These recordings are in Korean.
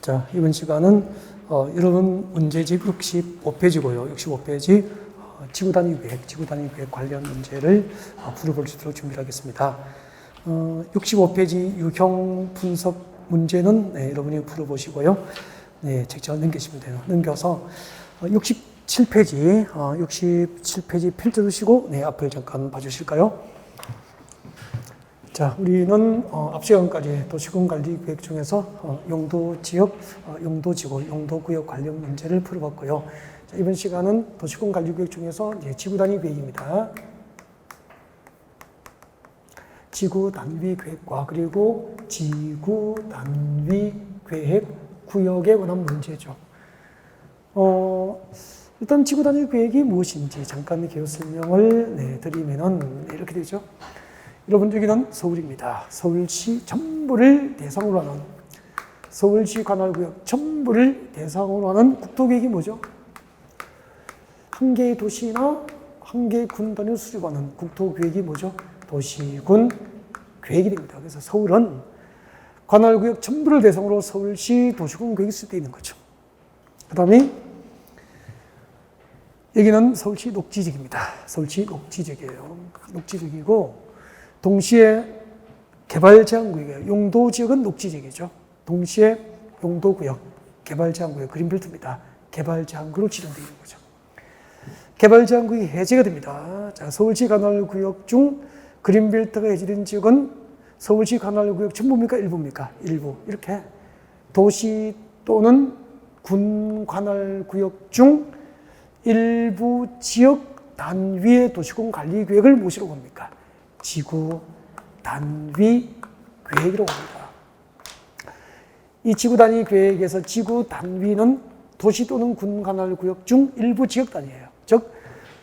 자, 이번 시간은 여러분 문제집 65페이지고요. 65페이지 지구단위 계획 관련 문제를 풀어볼 수 있도록 준비를 하겠습니다. 65페이지 유형 분석 문제는 여러분이 풀어보시고요. 네, 책자를 넘기시면 돼요. 넘겨서 67페이지, 67페이지 펼쳐주시고 앞을 잠깐 봐주실까요? 자, 우리는 앞 시간까지 도시군관리계획 중에서 용도지역, 용도지구, 용도구역 관련 문제를 풀어봤고요. 자, 이번 시간은 도시군관리계획 중에서 지구단위 계획입니다. 지구단위 계획과 그리고 지구단위 계획 구역에 관한 문제죠. 일단 지구단위 계획이 무엇인지 잠깐 개요 설명을 드리면은 이렇게 되죠. 여러분, 여기는 서울입니다. 서울시 전부를 대상으로 하는, 서울시 관할구역 전부를 대상으로 하는 국토계획이 뭐죠? 한 개의 도시나 한 개의 군 단위를 수립하는 국토계획이 뭐죠? 도시군 계획이 됩니다. 그래서 서울은 관할구역 전부를 대상으로 서울시 도시군 계획이 수립되어 있는 거죠. 그 다음에 여기는 서울시 녹지지역입니다. 서울시 녹지지역이에요. 녹지지역이고 동시에 개발제한구역이에요. 용도지역은 녹지지역이죠. 동시에 용도구역, 개발제한구역, 그린벨트입니다. 개발제한구로 지정되어 있는 거죠. 개발제한구역이 해제가 됩니다. 자, 서울시 관할구역 중 그린벨트가 해제된 지역은 서울시 관할구역 전부입니까? 일부입니까? 일부. 이렇게 도시 또는 군 관할구역 중 일부 지역 단위의 도시군 관리 계획을 무엇이라고 합니까? 지구 단위 계획이라고 합니다. 이 지구 단위 계획에서 지구 단위는 도시 또는 군 관할 구역 중 일부 지역 단위예요. 즉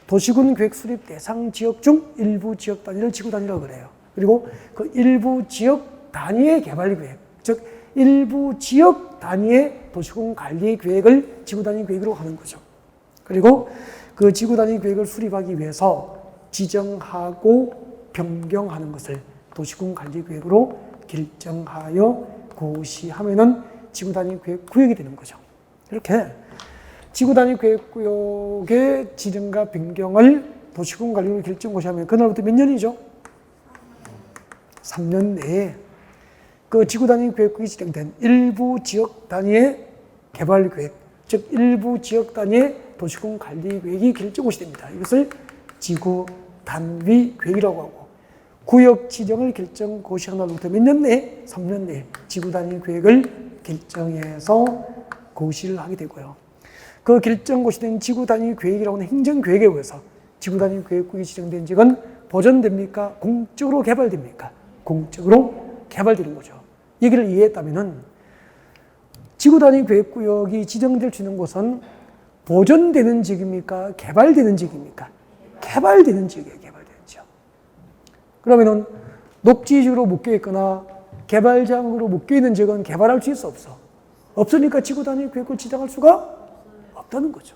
도시군 계획 수립 대상 지역 중 일부 지역 단위를 지구 단위라고 그래요. 그리고 그 일부 지역 단위의 개발 계획, 즉 일부 지역 단위의 도시군 관리 계획을 지구 단위 계획으로 하는 거죠. 그리고 그 지구 단위 계획을 수립하기 위해서 지정하고 변경하는 것을 도시군 관리 계획으로 결정하여 고시하면은 지구 단위 계획 구역이 되는 거죠. 이렇게 지구 단위 계획 구역의 지정과 변경을 도시군 관리로 결정 고시하면 그날부터 몇 년이죠? 3년 내에 그 지구 단위 계획 구역이 지정된 일부 지역 단위의 개발 계획, 즉 일부 지역 단위의 도시군 관리 계획이 결정 고시됩니다. 이것을 지구 단위 계획이라고 하고 구역 지정을 결정 고시한 날부터 몇 년 내에? 3년 내에 지구 단위 계획을 결정해서 고시를 하게 되고요. 그 결정 고시된 지구 단위 계획이라고 하는 행정계획에 의해서 지구 단위 계획구역이 지정된 지역은 보존됩니까? 공적으로 개발됩니까? 공적으로 개발되는 거죠. 얘기를 이해했다면은 지구 단위 계획구역이 지정될 수 있는 곳은 보존되는 지역입니까? 개발되는 지역입니까? 개발되는 지역이에요. 그러면은 녹지지구로 묶여 있거나 개발장으로 묶여 있는 지역은 개발할 수 있어 없어? 없으니까 지구 단위 계획을 지정할 수가 없다는 거죠.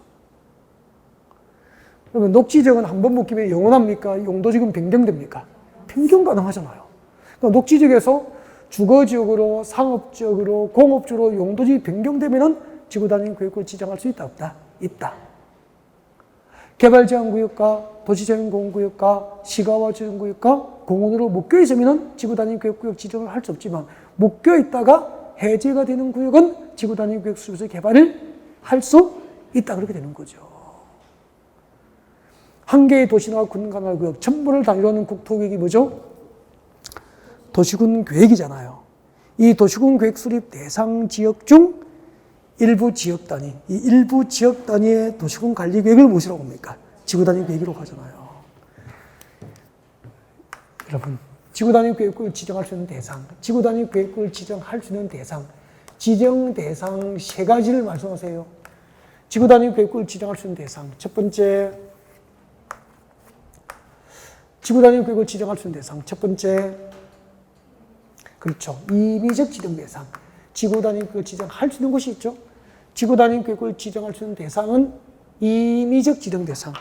그러면 녹지지역은 한 번 묶이면 영원합니까? 용도지역은 변경됩니까? 변경 가능하잖아요. 그러니까 녹지지역에서 주거지역으로, 상업지역으로, 공업지역으로 용도지역이 변경되면은 지구 단위 계획을 지정할 수 있다 없다? 있다. 개발제한구역과 도시재생공원구역과 시가화재생구역과 공원으로 묶여있으면 지구단위 계획구역 지정을 할 수 없지만 묶여있다가 해제가 되는 구역은 지구단위 계획 수립에서 개발을 할 수 있다. 그렇게 되는 거죠. 한 개의 도시나 군관할구역 전부를 단위로 하는 국토계획이 뭐죠? 도시군 계획이잖아요. 이 도시군 계획 수립 대상 지역 중 일부 지역 단위, 이 일부 지역 단위의 도시군 관리 계획을 무엇이라고 합니까? 지구 단위 계획이라고 하잖아요. 여러분, 지구 단위 계획을 지정할 수 있는 대상, 지구 단위 계획을 지정할 수 있는 대상, 지정 대상 세 가지를 말씀하세요. 지구 단위 계획을 지정할 수 있는 대상. 첫 번째, 지구 단위 계획을 지정할 수 있는 대상. 첫 번째, 그렇죠. 임의적 지정 대상. 지구 단위 계획을 지정할 수 있는 곳이 있죠. 지구 단위 계획을 지정할 수 있는 대상은 임의적 지정 대상.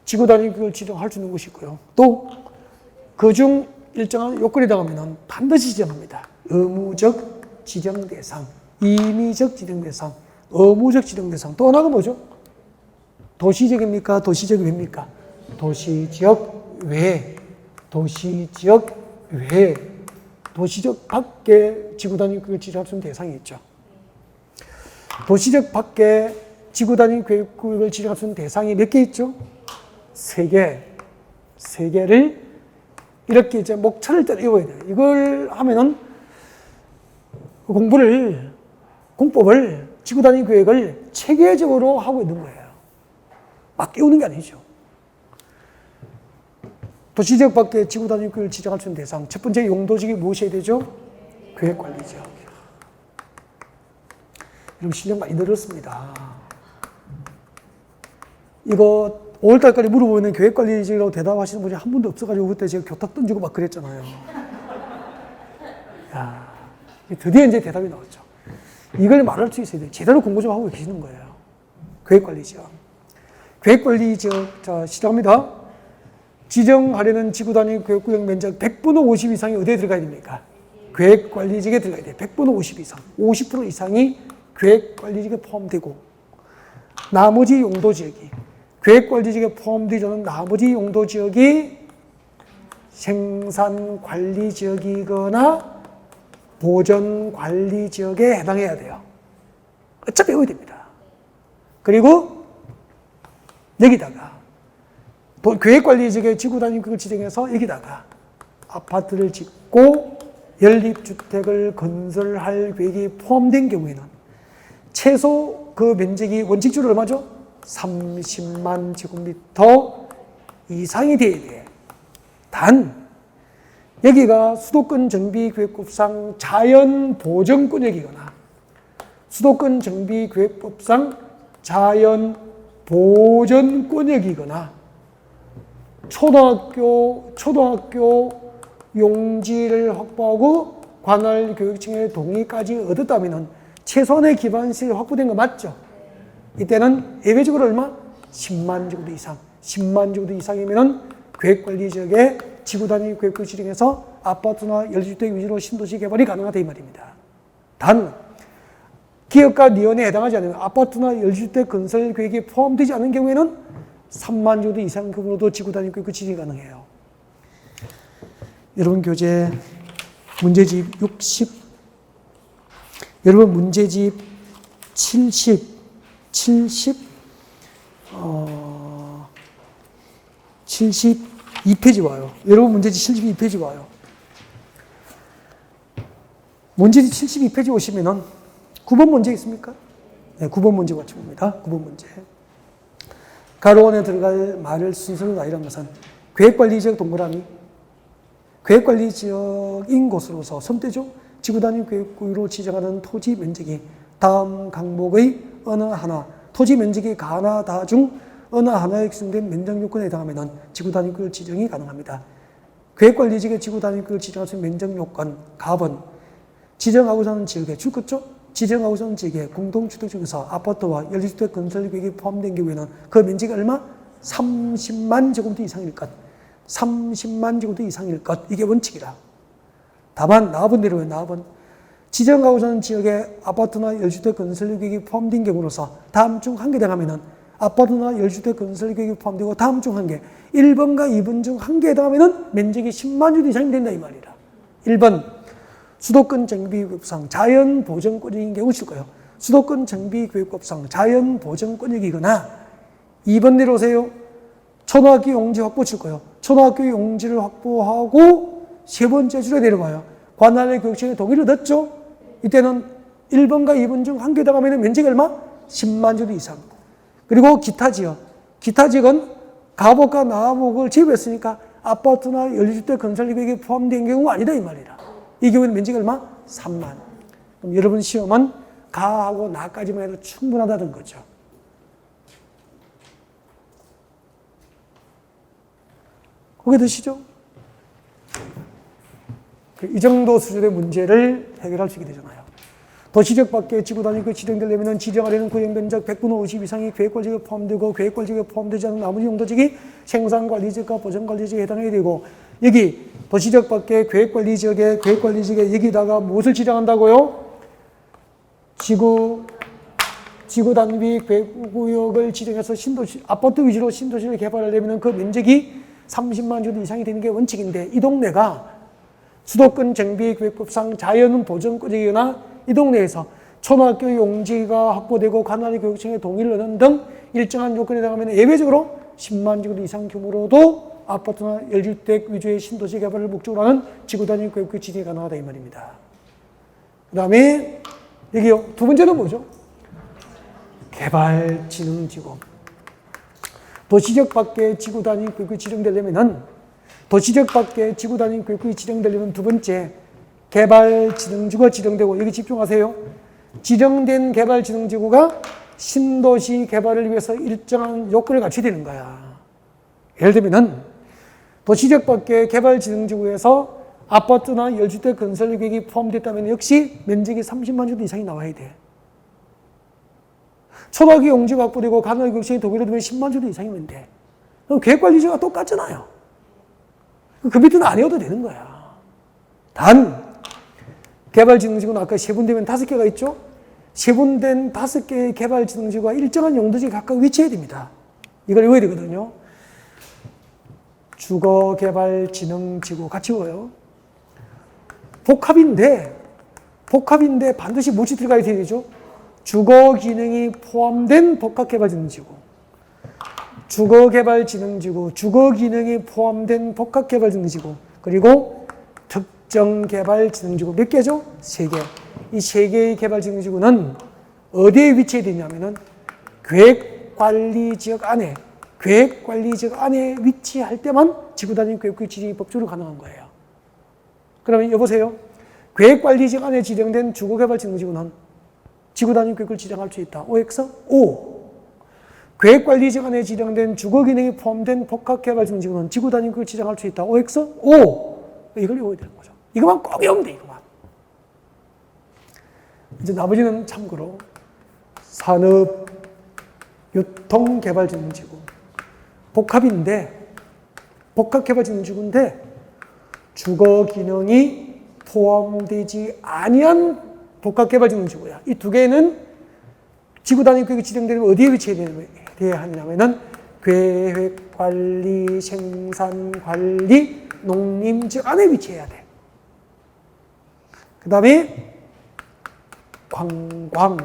지구 단위 계획을 지정할 수 있는 곳이 있고요. 또 그중 일정한 요건이 나가면 반드시 지정합니다. 의무적 지정 대상. 임의적 지정 대상, 의무적 지정 대상. 또 하나가 뭐죠? 도시지역입니까? 도시지역이 왜입니까? 도시지역 외, 도시지역 외, 도시지역 밖에 지구단위 교육을 지정할 수 있는 대상이 있죠. 도시지역 밖에 지구단위 교육을 지정할 수 있는 대상이 몇 개 있죠? 3개. 3개를 이렇게 이제 목차를 떼어야 돼요. 이걸 하면은 공법을 지구단위 계획을 체계적으로 하고 있는 거예요. 막 깨우는 게 아니죠. 도시지역 밖에 지구단위 계획을 지정할 수 있는 대상. 첫 번째 용도지역이 무엇이어야 되죠? 계획관리지역. 여러분 실력 많이 늘었습니다. 이거 5월달까지 물어보면 계획관리지역이라고 대답하시는 분이 한 분도 없어가지고 그때 제가 교탁 던지고 막 그랬잖아요. 야, 드디어 이제 대답이 나왔죠. 이걸 말할 수 있어야 돼요. 제대로 공부 좀 하고 계시는 거예요. 계획관리지역. 계획관리지역, 자, 시작합니다. 지정하려는 지구단위 계획구역 면적 100분의 50 이상이 어디에 들어가야 됩니까? 계획관리지역에 들어가야 돼요. 100분의 50 이상. 50% 이상이 계획관리지역에 포함되고, 나머지 용도지역이, 계획관리지역에 포함되지 않은 나머지 용도지역이 생산관리지역이거나 보전관리지역에 해당해야 돼요. 어차피 외워야 됩니다. 그리고 여기다가 계획관리지역의 지구단위 그걸 지정해서 여기다가 아파트를 짓고 연립주택을 건설할 계획이 포함된 경우에는 최소 그 면적이 원칙적으로 얼마죠? 30만 제곱미터 이상이 돼야 돼. 단 여기가 수도권 정비계획법상 자연보전권역이거나 수도권 정비계획법상 자연보전권역이거나 초등학교 용지를 확보하고 관할 교육청의 동의까지 얻었다면 최소한의 기반시설이 확보된 거 맞죠? 이때는 예외적으로 얼마? 10만 제곱미터 이상. 10만 제곱미터 이상이면 계획관리지역에 지구단위 계획을 지정해서 아파트나 연립주택 위주로 신도시 개발이 가능하다 이 말입니다. 단 기업과 니언에 해당하지 않으면 아파트나 연립주택 건설 계획이 포함되지 않은 경우에는 3만 제곱미터 이상 규모로도 지구단위 계획을 지정이 가능해요. 여러분 교재 문제집 60, 여러분 문제집 72페이지 와요. 여러분 문제집 72페이지 와요. 문제집 72페이지 오시면은 9번 문제 있습니까? 네, 9번 문제 맞춰봅니다. 9번 문제. 가로원에 들어갈 말을 순서로 나열한 것은 계획관리지역 동그라미, 계획관리지역인 곳으로서 선택적 지구단위 계획구역으로 지정하는 토지 면적이 다음 항목의 어느 하나, 토지 면적이 가나 다 중 어느 하나에 규정된 면적 요건에 해당하면 지구단위 구역 지정이 가능합니다. 계획관리지역의 지구단위 구역을 지정할 수 있는 면적 요건, 갑은 지정하고자 하는 지역에 줄것죠? 지정하고자 하는 지역에 공동주택 중에서 아파트와 연립주택 건설 계획이 포함된 경우에는 그 면적이 얼마? 30만 제곱미터 이상일 것. 30만 제곱미터 이상일 것. 이게 원칙이다. 다만 나압은 내려와요. 나압은 지정하고자 하는 지역에 아파트나 연립주택 건설 계획이 포함된 경우로서 다음 중 한 개 해당하면 아파트나 연립주택 건설 계획이 포함되고 다음 중 한 개, 1번과 2번 중 한 개에 해당하면 면적이 10만 제곱미터 이상이 된다 이 말이다. 1번 수도권 정비계획법상 자연보전권역인 경우 칠 거예요. 수도권 정비계획법상 자연보전권역이거나 2번 내려오세요. 초등학교 용지 확보 칠 거예요. 초등학교 용지를 확보하고 세 번째 줄에 내려가요. 관할의 교육청의 동의를 얻었죠. 이때는 1번과 2번 중 한 개 해당하면 면적이 얼마? 10만 제곱미터 이상. 그리고 기타 지역. 기타 지역은 가복과 나복을 제외했으니까 아파트나 연립주택 건설 계획에 포함된 경우가 아니다 이 말이다. 이 경우에는 면적이 얼마? 3만. 그럼 여러분 시험은 가하고 나까지만 해도 충분하다는 거죠. 고개 드시죠? 이 정도 수준의 문제를 해결할 수 있게 되잖아요. 도시지역 밖에 지구단위 그 지정되려면 지정하려는 구역 면적 100분의 50 이상이 계획관리지역에 포함되고 계획관리지역에 포함되지 않은 나머지 용도지역이 생산관리지역과 보전관리지역에 해당해야 되고 여기 도시지역 밖에 계획관리지역에 여기다가 무엇을 지정한다고요? 지구 단위 구역을 지정해서 신도시, 아파트 위주로 신도시를 개발하려면 그 면적이 30만 제곱 이상이 되는 게 원칙인데 이 동네가 수도권 정비계획법상 자연 보전구역이거나 이 동네에서 초등학교 용지가 확보되고 관할 교육청의 동의를 얻는 등 일정한 요건에 해당하면 예외적으로 10만 제곱 이상 규모로도 아파트나 열주택 위주의 신도시 개발을 목적으로 하는 지구 단위 구역 지정이 가능하다 이 말입니다. 그 다음에 여기요. 두 번째는 뭐죠? 개발진흥지구. 도시적 밖에 지구 단위 구역이 지정되려면은 도시적 밖에 지구 단위 구역이 지정되려면 두 번째 개발진흥지구가 지정되고 여기 집중하세요. 지정된 개발진흥지구가 신도시 개발을 위해서 일정한 요건을 갖춰야 되는 거야. 예를 들면은 도시적 밖에 개발진흥지구에서 아파트나 열주택 건설 계획이 포함됐다면 역시 면적이 30만 제곱 이상이 나와야 돼. 초등학교 용지가 확보되고 관할 교육청이 동의를 두면 10만 제곱 이상이면 돼. 그럼 계획관리지가 똑같잖아요. 그 밑에는 안 해도 되는 거야. 단 개발진흥지구는 아까 세분되면 5개가 있죠? 세분된 5개의 개발진흥지구가 일정한 용도지에 각각 위치해야 됩니다. 이걸 외워야 되거든요. 주거개발진흥지구 같이 외워요. 복합인데 반드시 무엇이 들어가야 되죠? 주거기능이 포함된 복합개발진흥지구. 주거개발진흥지구, 주거기능이 포함된 복합개발진흥지구, 그리고 특정개발진흥지구 몇 개죠? 3개. 이 3개의 개발진흥지구는 어디에 위치해 있냐면은 계획관리지역 안에 위치할 때만 지구단위 계획구역 지정이 법적으로 가능한 거예요. 그러면 여보세요. 계획관리지역 안에 지정된 주거개발진흥지구는 지구단위 계획을 지정할 수 있다. OX? O. 계획관리지역 안에 지정된 주거기능이 포함된 복합개발진흥지구는 지구단위 계획을 지정할 수 있다. OX? O. 이걸 외워야 되는 거죠. 이것만 꼭 외우면 돼, 이것만. 이제 나머지는 참고로 산업, 교통개발진흥지구. 복합개발진흥지구인데 주거기능이 포함되지 아니한 복합개발진흥지구야. 이 두 개는 지구단위 계획이 지정되면 어디에 위치해야 하냐면은 계획관리, 생산관리, 농림지역 안에 위치해야 돼. 그 다음에 관광,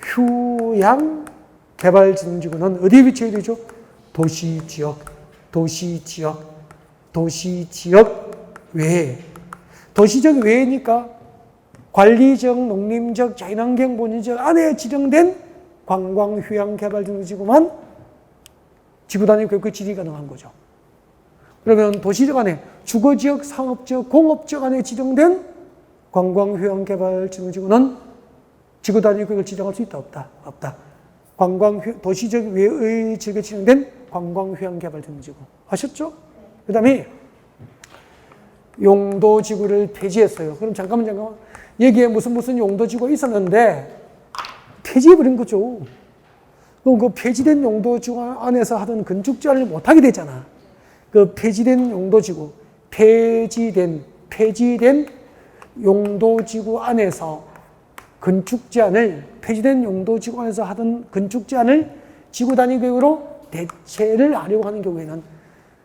휴양, 개발진흥지구는 어디에 위치해야 되죠? 도시지역 외에. 도시적 외에니까 관리적, 농림적, 자연환경 보전지역 안에 지정된 관광, 휴양, 개발진흥지구만 지구단위 계획 지정이 가능한 거죠. 그러면 도시적 안에 주거지역, 상업지역, 공업지역 안에 지정된 관광, 휴양, 개발진흥지구는 지구단위 계획을 지정할 수 있다, 없다? 없다. 도시적 외의 지역에 지정된 관광, 휴양, 개발진흥지구. 아셨죠? 그 다음에 용도지구를 폐지했어요. 그럼 잠깐만. 여기에 무슨 용도지구가 있었는데 폐지해버린 거죠. 그럼 그 폐지된 용도지구 안에서 하던 건축제한을 못하게 되잖아. 그 폐지된 용도지구, 폐지된 용도지구 안에서 폐지된 용도지구 안에서 하던 건축제한을 지구단위 계획으로 대체를 하려고 하는 경우에는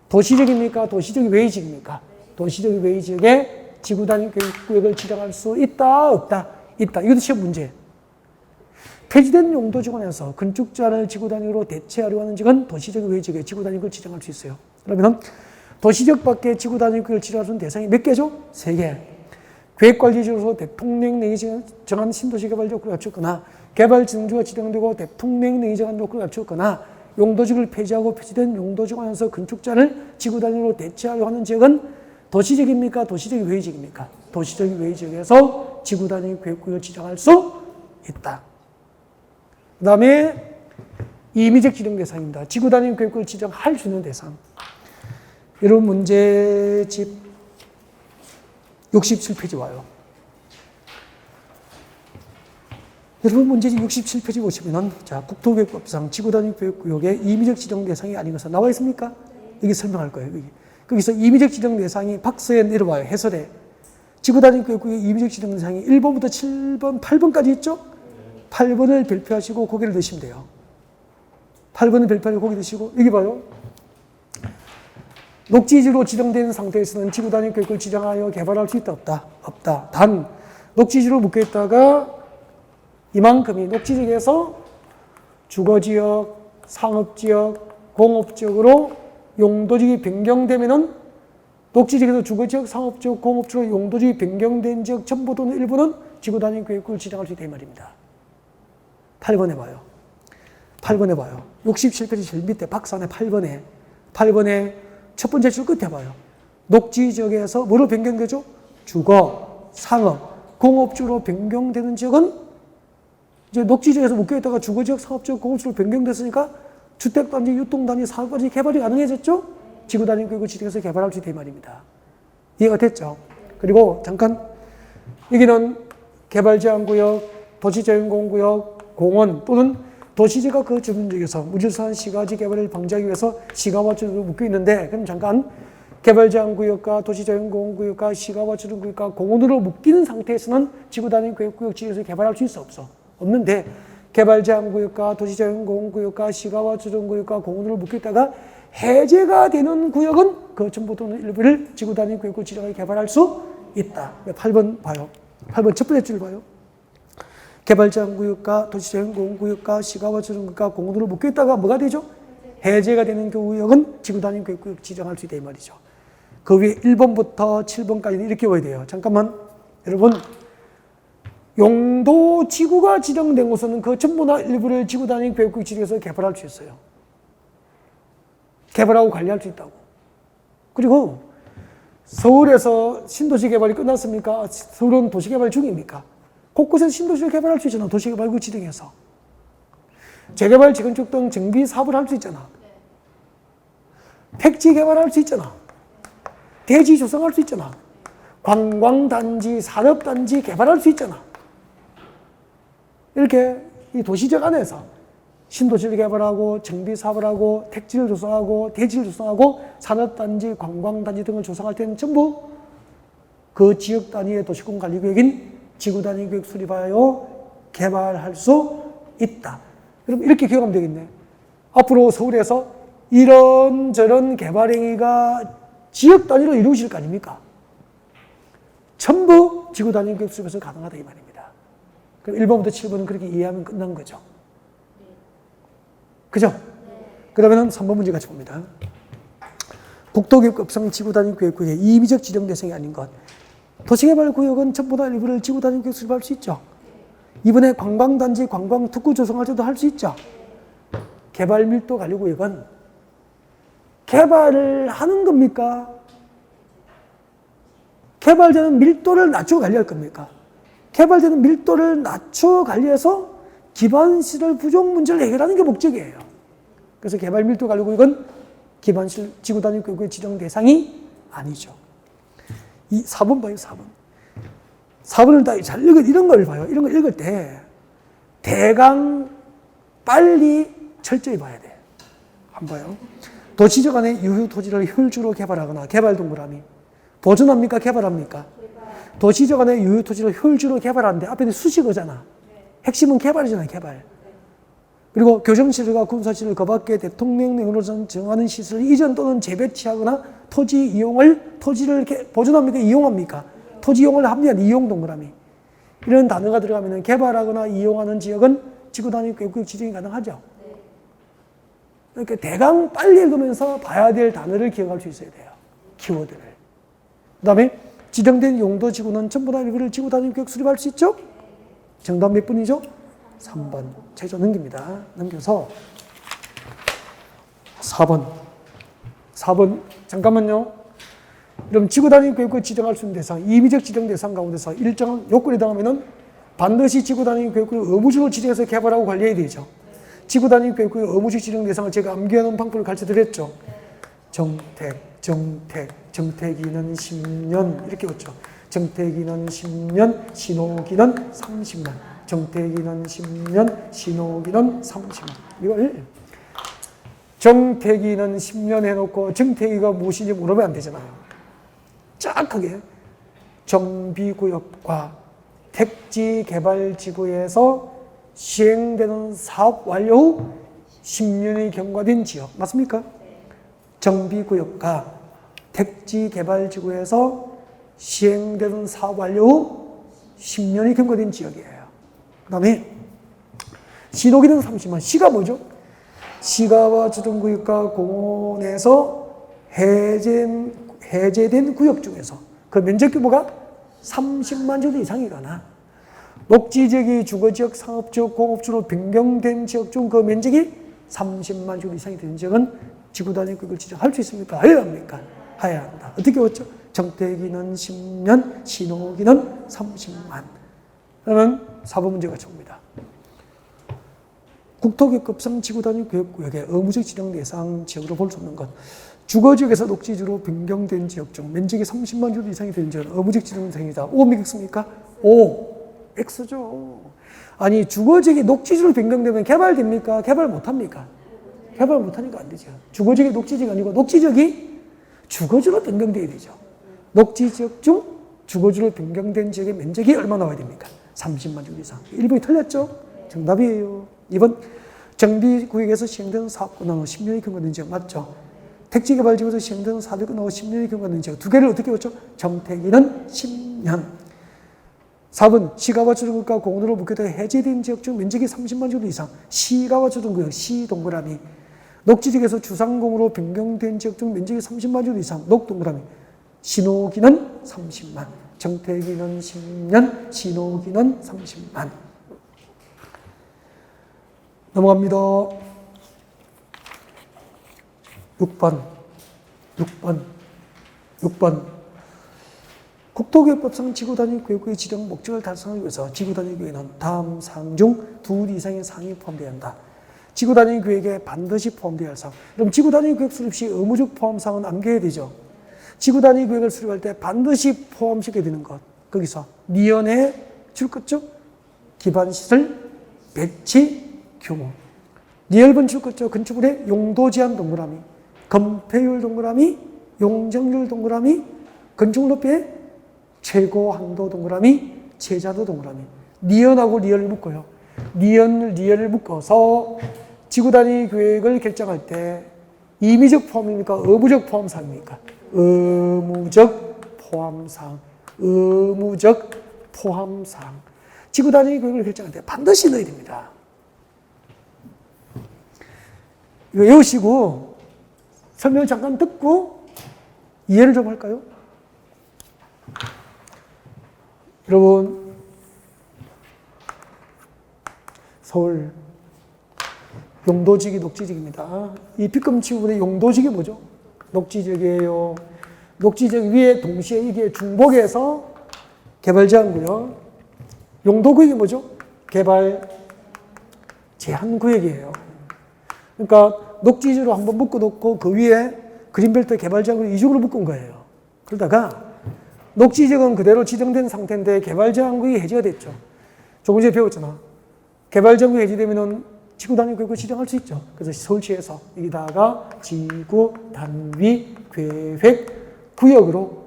도시적입니까? 도시적 외의지역입니까? 도시적 외의지역에 지구단위 계획을 지정할 수 있다, 없다? 있다. 이것도 시험 문제. 폐지된 용도지구 안에서 건축제한을 지구단위로 대체하려고 하는 지역은 도시적 외의지역에 지구단위 계획을 지정할 수 있어요. 그러면 도시적 밖에 지구단위 계획을 지정할 수 있는 대상이 몇 개죠? 3개. 계획관리지구로서 대통령령이 정한 신도시 개발 요건을 갖췄거나 개발진흥지구가 지정되고 대통령령이 정한 요건을 갖췄거나 용도지구를 폐지하고 폐지된 용도지구 안에서 건축제한을 지구단위로 대체하려고 하는 지역은 도시적입니까? 도시적 외의지역입니까? 도시적 외의지역에서 지구단위 계획구역을 지정할 수 있다. 그 다음에 임의적 지정 대상입니다. 지구단위 계획구역을 지정할 수 있는 대상. 여러분 문제집 67페이지 와요. 여러분 문제집 67페이지 보시면은 자 국토계획법상 지구단위 계획구역의 임의적 지정 대상이 아닌 것은 나와 있습니까? 여기 설명할 거예요. 여기. 거기서 임의적 지정 대상이 박스에 내려와요. 해설에. 지구단위교육구역 임의적 지정 대상이 1번부터 7번, 8번까지 있죠? 8번을 별표하시고 고개를 드시면 돼요. 8번을 별표하시고 고개 드시고, 여기 봐요. 녹지지로 지정된 상태에서는 지구단위교육을 지정하여 개발할 수 있다, 없다? 없다. 단, 녹지지로 묶여있다가 이만큼이 녹지지역에서 주거지역, 상업지역, 공업지역으로 용도지역이 변경되면은 녹지지역에서 주거지역, 상업지역, 공업지역으로 용도지역이 변경된 지역 전부 또는 일부는 지구단위교육을 지정할 수 있다 이 말입니다. 8번에 봐요. 8번에 봐요. 67페이지 제일 밑에 박스 안에 8번에 첫 번째 줄 끝에 봐요. 녹지지역에서 뭐로 변경되죠? 주거, 상업, 공업지로 변경되는 지역은 이제 녹지지역에서 묶여있다가 주거지역, 상업지역, 공업지로 변경됐으니까 주택단지, 유통단지, 사업단지 개발이 가능해졌죠? 지구단위교육을 지정해서 개발할 수 있다 이 말입니다. 이해가 됐죠? 그리고 잠깐 여기는 개발제한구역, 도시자연공원구역, 공원 또는 도시지가 그 주변 지역에서 무질서한 시가지 개발을 방지하기 위해서 시가와주로 묶여 있는데, 그럼 잠깐 개발제한구역과 도시자연공원구역과 시가와주구역과 공원으로 묶이는 상태에서는 지구단위교육구역 지역에서 개발할 수 있어 없어? 없는데 개발제한구역과 도시자연공원구역과 시가와주구역과 공원으로 묶여 있다가 해제가 되는 구역은 그 전부 또는 일부를 지구단위교육을 지정하여 개발할 수 있다. 8번 봐요. 8번 첫 번째 줄 봐요. 개발제한구역과 도시자연공원구역과 시가와주구역과 공원으로 묶여있다가 뭐가 되죠? 해제가 되는 구역은 지구단위교육구역 지정할 수 있다 이 말이죠. 그 위에 1번부터 7번까지는 이렇게 와야 돼요. 잠깐만 여러분, 용도지구가 지정된 곳은 그 전부나 일부를 지구단위교육구역 지정해서 개발할 수 있어요. 개발하고 관리할 수 있다고. 그리고 서울에서 신도시 개발이 끝났습니까? 서울은 도시개발 중입니까? 곳곳에서 신도시를 개발할 수 있잖아. 도시개발구 지정해서. 재개발, 재건축 등 정비 사업을 할 수 있잖아. 택지 개발할 수 있잖아. 대지 조성할 수 있잖아. 관광단지, 산업단지 개발할 수 있잖아. 이렇게 이 도시적 안에서 신도시를 개발하고 정비 사업을 하고 택지를 조성하고 대지를 조성하고 산업단지, 관광단지 등을 조성할 때는 전부 그 지역 단위의 도시공 관리구역인 지구단위교육 수립하여 개발할 수 있다. 여러분 이렇게 기억하면 되겠네. 앞으로 서울에서 이런저런 개발 행위가 지역 단위로 이루어질 거 아닙니까? 전부 지구단위교육 수립에서 가능하다 이 말입니다. 그럼 1번부터 7번은 그렇게 이해하면 끝난 거죠. 그죠? 그러면 3번 문제 같이 봅니다. 국토교육급성 지구단위교육구역의 임의적 지정 대상이 아닌 것. 도시개발구역은 전부 다 일부를 지구단위교육 수립할 수 있죠. 이번에 관광단지, 관광특구 조성할 때도 할 수 있죠. 개발밀도관리구역은 개발을 하는 겁니까? 개발되는 밀도를 낮춰 관리할 겁니까? 개발되는 밀도를 낮춰 관리해서 기반시설 부족 문제를 해결하는 게 목적이에요. 그래서 개발밀도관리구역은 기반시설 지구단위교육의 지정 대상이 아니죠. 이 4번 봐요, 4번. 4번을 다 잘 읽어, 이런 걸 봐요. 이런 걸 읽을 때 대강 빨리 철저히 봐야 돼. 한번 봐요. 도시적 안에 유휴 토지를 효율적으로 개발하거나 개발 동그라미. 보존합니까? 개발합니까? 도시적 안에 유휴 토지를 효율적으로 개발하는데 앞에는 수식어잖아. 핵심은 개발이잖아요, 개발. 그리고 교정시설과 군사시설 그 밖에 대통령령으로 정하는 시설 이전 또는 재배치하거나 토지를 이렇게 보존합니까? 이용합니까? 토지 이용을 합리한 이용 동그라미. 이런 단어가 들어가면 개발하거나 이용하는 지역은 지구단위교육구역 지정이 가능하죠. 이렇게 대강 빨리 읽으면서 봐야 될 단어를 기억할 수 있어야 돼요. 키워드를. 그 다음에 지정된 용도 지구는 전부 다 일부를 지구단위교육 수립할 수 있죠? 정답 몇 번이죠? 3번. 최저 넘깁니다. 넘겨서 4번. 잠깐만요. 그럼 지구단위교육을 지정할 수 있는 대상, 임의적 지정 대상 가운데서 일정한 요건에 해당하면은 반드시 지구단위교육을 의무적으로 지정해서 개발하고 관리해야 되죠. 지구단위교육의 의무적 지정 대상을 제가 암기하는 방법을 가르쳐 드렸죠. 정택이는 10년 이렇게 했죠. 정택이는 10년, 신호기는 30년. 정택이는 10년, 신호기는 30년. 이걸 정택이는 10년 해놓고 정택이가 무엇인지 물으면 안 되잖아요. 정확하게 정비구역과 택지개발지구에서 시행되는 사업 완료 후 10년이 경과된 지역. 맞습니까? 정비구역과 택지개발지구에서 시행되는 사업 완료 후 10년이 경과된 지역이에요. 그 다음에 신호기능 30만. 시가 뭐죠? 시가와 주둔구역과 공원에서 해제된 구역 중에서 그 면적 규모가 30만 제곱 이상이거나 녹지지역이 주거지역, 상업지역, 공업지로 변경된 지역 중 그 면적이 30만 제곱 이상이 되는 지역은 지구단위 구역을 지정할 수 있습니까? 해야 합니까? 해야 한다. 어떻게 했죠? 정태기는 10년, 신호기는 30만. 그러면 4번 문제가 적습니다. 국토교급상 지구단위 구역구역의 의무적 지정 대상 지역으로 볼 수 없는 것. 주거지역에서 녹지지로 변경된 지역 중 면적이 30만 제곱 이상이 되는 지역은 의무적 지정 대상이다. O입니까? X입니까? O. X죠. 아니 주거지역이 녹지지로 변경되면 개발됩니까? 개발 못합니까? 개발 못하니까 안 되죠. 주거지역이 녹지지역이 아니고 녹지지역이 주거지로 변경돼야 되죠. 녹지지역 중 주거지로 변경된 지역의 면적이 얼마 나와야 됩니까? 30만 제곱 이상. 1번이 틀렸죠? 정답이에요. 2번 정비구역에서 시행되는 사업 끝나고 10년이 경과된 지역 맞죠? 택지개발지구에서 시행되는 사업이 끝나고 10년이 경과된 지역 두 개를 어떻게 봤죠? 정택기는 10년. 4번 시가와 주둔구역과 공원으로 묶여져 해제된 지역 중 면적이 30만 제곱 이상. 시가와 주둔구역, 시 동그라미. 녹지지역에서 주상공으로 변경된 지역 중 면적이 30만 제곱 이상. 녹 동그라미. 신호기는 30만. 정택기는 10년. 신호기는 30만. 넘어갑니다. 6번. 국토교육법상 지구단위 구역구의 지정 목적을 달성하기 위해서 지구단위 구역에는 다음 사항 중 둘 이상의 사항이 포함되어야 한다. 지구단위 구역에 반드시 포함되어야 할 사항. 그럼 지구단위 구역 수립 시 의무적 포함 사항은 암기해야 되죠. 지구단위 구역을 수립할 때 반드시 포함시켜야 되는 것. 거기서 미연에 줄 것죠? 기반시설, 배치, 규모. 리얼번 줄 것죠? 건축물의 용도 제한 동그라미, 건폐율 동그라미, 용적률 동그라미, 건축물 높이의 최고 한도 동그라미, 최자도 동그라미. 니언하고 리얼을 묶어요. 리얼을 묶어서 지구단위 계획을 결정할 때 임의적 포함입니까? 의무적 포함사항입니까? 의무적 포함사항. 의무적 포함사항. 지구단위 계획을 결정할 때 반드시 넣어야 됩니다. 이거 외우시고 설명을 잠깐 듣고 이해를 좀 할까요? 여러분, 서울 용도지역이 녹지지역입니다. 이 B급지구분의 용도지역이 뭐죠? 녹지지역이에요. 녹지지역 위에 동시에 이게 중복해서 개발제한구역. 용도구역이 뭐죠? 개발 제한구역이에요. 그러니까 녹지지로 한번 묶어놓고 그 위에 그린벨트 개발제한구역 이쪽으로 묶은 거예요. 그러다가 녹지지역은 그대로 지정된 상태인데 개발제한구역이 해제가 됐죠. 조금 전에 배웠잖아. 개발제한구역이 해제되면 지구단위 구역을 지정할 수 있죠. 그래서 서울시에서 여기다가 지구단위 계획 구역으로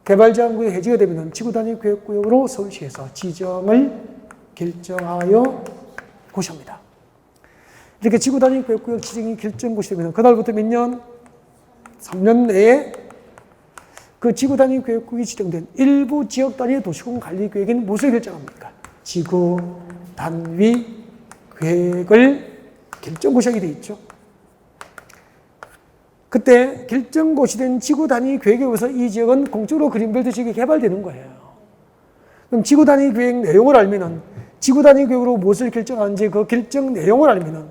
개발제한구역이 해제가 되면 지구단위 계획구역으로 서울시에서 지정을 결정하여 고시합니다. 이렇게 지구단위 계획구역 지정이 결정 고시되면 그날부터 몇 년? 3년 내에 그 지구단위 계획구역이 지정된 일부 지역단위 도시공 관리 계획인 무엇을 결정합니까? 지구단위 계획을 결정 고시하게 되어 있죠. 그때 결정 고시된 지구단위 계획에 의해서 이 지역은 공적으로 그린벨트 지역이 개발되는 거예요. 그럼 지구단위 계획 내용을 알면은 지구단위 계획으로 무엇을 결정하는지 그 결정 내용을 알면은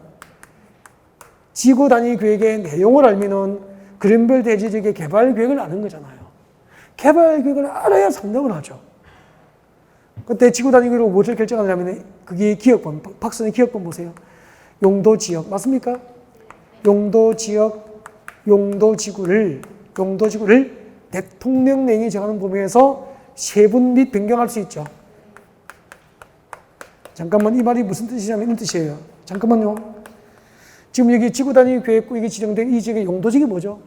지구단위 계획의 내용을 알면은 그린벨트 해제 지역의 개발 계획을 아는 거잖아요. 개발 계획을 알아야 상정을 하죠. 그때 지구단위 계획으로 무엇을 결정하냐면 그게 기역번, 박스는 기역번 보세요. 용도지역 맞습니까? 용도지구를 대통령령이 정하는 범위에서 세분 및 변경할 수 있죠. 잠깐만, 이 말이 무슨 뜻이냐면 이런 뜻이에요. 잠깐만요. 지금 여기 지구단위 계획구역이 지정된 이 지역의 용도지역이 뭐죠?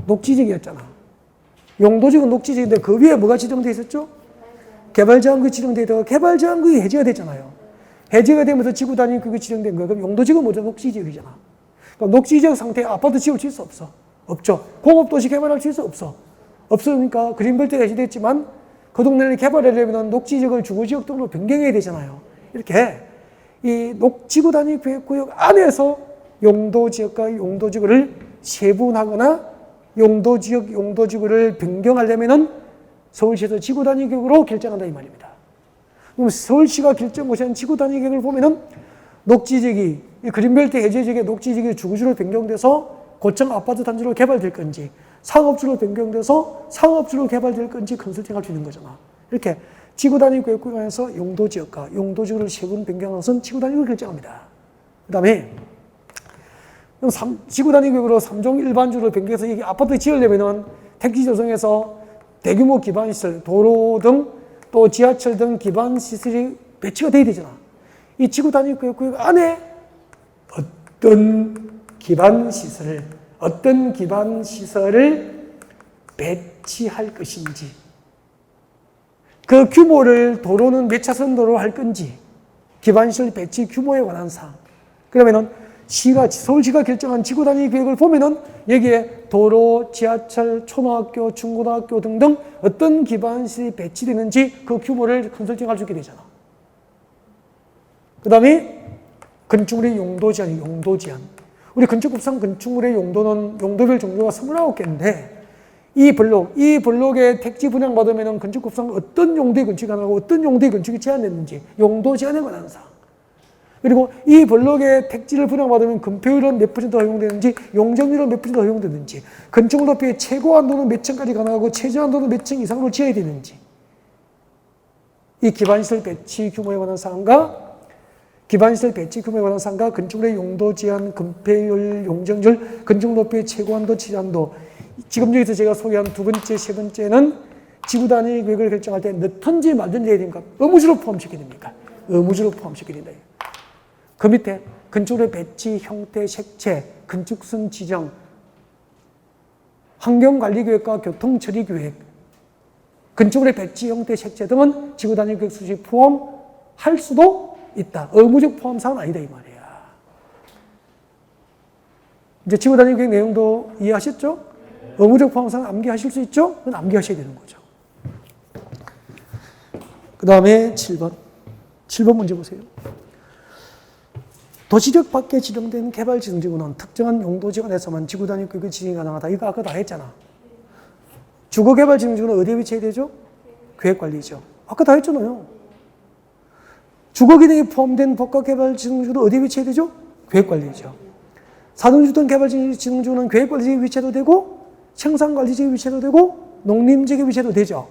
녹지지역이었잖아. 용도지구, 녹지지구인데 그 위에 뭐가 지정되어 있었죠? 개발제한구역이 지정되어 있다가 개발제한구역이 해제가 됐잖아요. 해제가 되면서 지구 단위 구역이 지정된 거예요. 그럼 용도지구는 뭐죠? 녹지지역이잖아. 그럼 녹지지역 상태에 아파트 지을 수 없어? 없죠. 공업도시 개발할 수 없어? 없으니까 그린벨트가 해제됐지만 그 동네를 개발하려면 녹지지역을 주거지역 등으로 변경해야 되잖아요. 이렇게 이 지구 단위 구역 안에서 용도지역과 용도지구를 세분하거나 용도지역, 용도지구를 변경하려면은 서울시에서 지구 단위 구역으로 결정한다 이 말입니다. 그럼 서울시가 결정고시한 지구 단위 구역을 보면은 녹지지역이 그린벨트 해제 지역의 녹지지역이 주거지로 변경돼서 고층 아파트 단지로 개발될 건지 상업지로 변경돼서 상업지로 개발될 건지 컨설팅할 수 있는 거잖아. 이렇게 지구 단위 구역 구간에서 용도지역과 용도지구를 세분 변경한 것은 지구 단위 구역을 결정합니다. 그 다음에 지구 단위 구역으로 3종 일반주로 변경해서 이게 아파트 지으려면은 택지 조성에서 대규모 기반시설, 도로 등 또 지하철 등 기반시설이 배치가 돼야 되잖아. 이 지구 단위 구역 안에 어떤 기반시설을 배치할 것인지, 그 규모를 도로는 몇 차선 도로 할 건지, 기반시설 배치 규모에 관한 사항. 그러면은 서울시가 결정한 지구 단위 계획을 보면은 여기에 도로, 지하철, 초등학교, 중고등학교 등등 어떤 기반시설이 배치되는지 그 규모를 컨설팅할 수 있게 되잖아. 그 다음에 건축물의 용도 제한. 우리 건축법상 건축물의 용도는 용도별 종류가 29개인데 이 블록에 택지 분양받으면 건축법상 어떤 용도의 건축이 가능하고 어떤 용도의 건축이 제한됐는지 용도 제한에 관한 사항. 그리고 이 블록에 택지를 분양받으면 건폐율은 몇 %가 허용되는지, 용적률은 몇 %가 허용되는지, 건축물 높이의 최고 한도는 몇 층까지 가능하고 최저 한도는 몇 층 이상으로 지어야 되는지, 이 기반시설 배치 규모에 관한 사항과 건축물의 용도 제한, 건폐율, 용적률, 건축물 높이의 최고 한도, 최저 한도. 지금 여기서 제가 소개한 두 번째, 세 번째는 지구 단위 계획을 결정할 때 넣든지 말든지 해야 됩니까? 의무주로 포함시켜야 됩니까? 의무주로 포함시켜야 된다. 그 밑에 건축물의 배치, 형태, 색채, 건축선 지정, 환경관리계획과 교통처리계획, 건축물의 배치, 형태, 색채 등은 지구 단위 계획 수시 포함할 수도 있다. 의무적 포함사항은 아니다 이 말이야. 이제 지구 단위 계획 내용도 이해하셨죠? 의무적 포함사항 암기하실 수 있죠? 그건 암기하셔야 되는 거죠. 그 다음에 7번 문제 보세요. 도시적 밖에 지정된 개발지정지구는 특정한 용도지역 안에서만 지구 단위 구역의 지정이 가능하다. 이거 아까 다 했잖아. 주거개발지정지구는 어디에 위치해야 되죠? 계획관리죠. 아까 다 했잖아요. 주거 기능이 포함된 복합개발지정지구는 어디에 위치해야 되죠? 계획관리죠. 사동주 등 개발지정지구는 계획관리지역에 위치해도 되고 생산관리지역에 위치해도 되고 농림지역에 위치해도 되죠.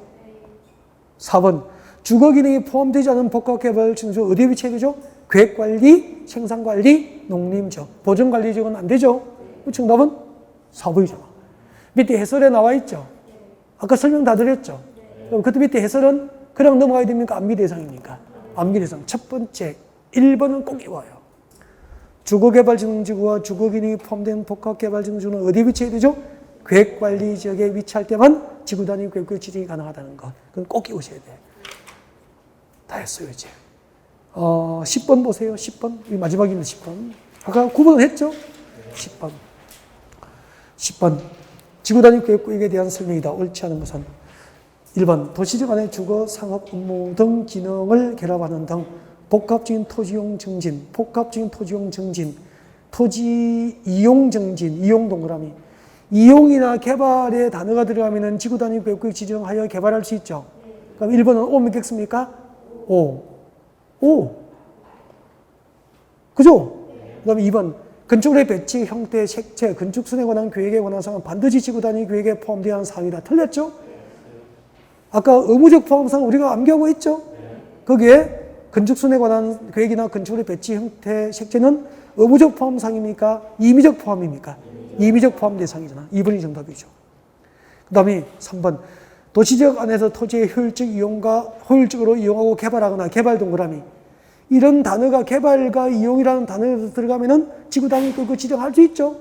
4번 주거 기능이 포함되지 않은 복합개발지정지구는 어디에 위치해야 되죠? 계획관리, 생산관리, 농림지역, 보전관리지역은 안 되죠. 정답은 4번이잖아. 밑에 해설에 나와 있죠. 아까 설명 다 드렸죠. 그럼 그때 밑에 해설은 그냥 넘어가야 됩니까? 암기 대상입니까? 암기 대상. 첫 번째 1번은 꼭 외워요. 주거개발지정지구와 주거기능이 포함된 복합개발지정지구는 어디에 위치해야 되죠? 계획관리지역에 위치할 때만 지구단위 계획구역 지정이 가능하다는 것. 그건 꼭 외우셔야 돼. 다 했어요 이제. 10번 보세요. 10번. 마지막입니다. 10번. 아까 9번은 했죠? 10번. 지구단위 계획구역에 대한 설명이다. 옳지 않은 것은 1번. 도시적 안에 주거, 상업, 업무 등 기능을 결합하는 등 복합적인 토지용 증진, 토지 이용 증진, 이용 동그라미. 이용이나 개발의 단어가 들어가면 지구단위 계획구역 지정하여 개발할 수 있죠. 그럼 1번은 O 믿겠습니까? O. 그죠? 그 다음에 2번. 건축물의 배치, 형태, 색채, 건축선에 관한 계획에 관한 사항은 반드시 지구단위 계획에 포함되어야 하는 사항이다. 틀렸죠? 아까 의무적 포함사항 우리가 암기하고 있죠? 거기에 건축선에 관한 계획이나 건축물의 배치, 형태, 색채는 의무적 포함사항입니까? 임의적 포함입니까? 임의적 포함 대상이잖아. 2번이 정답이죠. 그 다음에 3번. 도시지역 안에서 토지의 효율적으로 이용하고 개발하거나 개발 동그라미. 이런 단어가 개발과 이용이라는 단어가 들어가면은 지구단위 계획구역 지정할 수 있죠.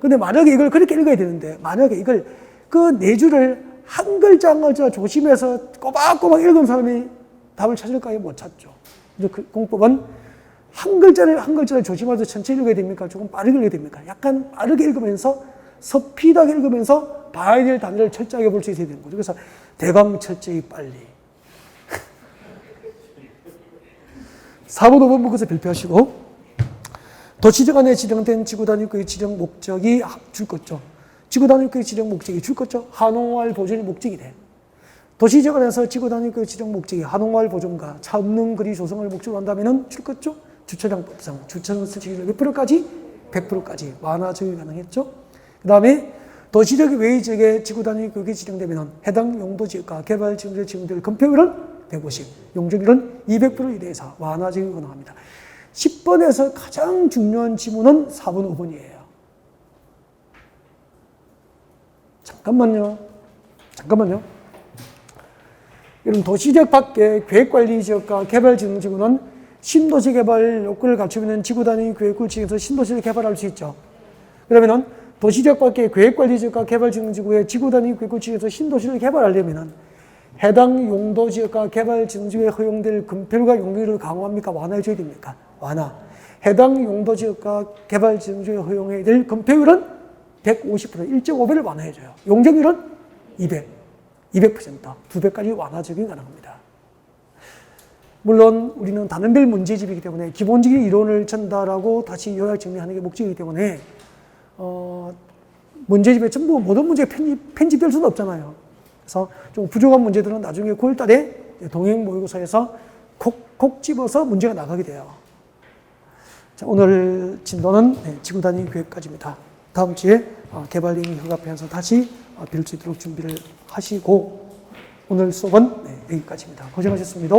근데 만약에 이걸 그렇게 읽어야 되는데, 만약에 이걸 그 네 줄을 한 글자 한 글자 조심해서 꼬박꼬박 읽은 사람이 답을 찾을까요? 못 찾죠. 그래서 그 공법은 한 글자를 한 글자를 조심해서 천천히 읽어야 됩니까? 조금 빠르게 읽어야 됩니까? 약간 빠르게 읽으면서 서피하게 읽으면서 봐야 될 단어를 철저하게 볼 수 있어야 되는 거죠. 그래서 대강 철저히 빨리. 4번, 5번 묶어서 발표하시고, 도시적 안에 지정된 지구단위구의 지정 목적이 줄 거죠. 지구단위구의 지정 목적이 줄 거죠. 한홍마을 보존이 목적이 돼. 도시적 안에서 지구단위구의 지정 목적이 한홍마을 보존과 차 없는 거리 조성을 목적으로 한다면 줄 거죠. 주차장법상 주차장 설치율 몇 프로까지? 100%까지 완화 적용이 가능했죠. 그 다음에 도시적 외의 지역에 지구단위구역이 지정되면 해당 용도지역과 개발지역에 지정될 건폐율은 150, 용적률은 200% 이내에서 완화 적용이 가능합니다. 10번에서 가장 중요한 지문은 4번, 5번이에요. 잠깐만요. 여러분, 도시지역 밖에 계획관리지역과 개발지능지구는 신도시 개발 요건을 갖추면 있는 지구단위 계획을 지정해서 신도시를 개발할 수 있죠. 그러면은 도시지역 밖에 계획관리지역과 개발지능지구의 지구단위 계획을 지정해서 신도시를 개발하려면은 해당 용도지역과 개발지능지구에 허용될 건폐율과 용적률을 강화합니까? 완화해줘야 됩니까? 완화. 해당 용도지역과 개발지능지구에 허용해야 될 건폐율은 150%, 1.5배를 완화해줘요. 용적률은 200, 200%, 2배까지 완화 적용이 가능합니다. 물론 우리는 단원별 문제집이기 때문에 기본적인 이론을 전달하고 다시 요약 정리하는 게 목적이기 때문에 문제집에 전부 모든 문제가 편집될 수는 없잖아요. 그래서 좀 부족한 문제들은 나중에 9월 달에 동행 모의고사에서 콕 집어서 문제가 나가게 돼요. 자, 오늘 진도는 지구단위 계획까지입니다. 다음 주에 개발링 협업해서 다시 뵐 수 있도록 준비를 하시고 오늘 수업은 여기까지입니다. 고생하셨습니다.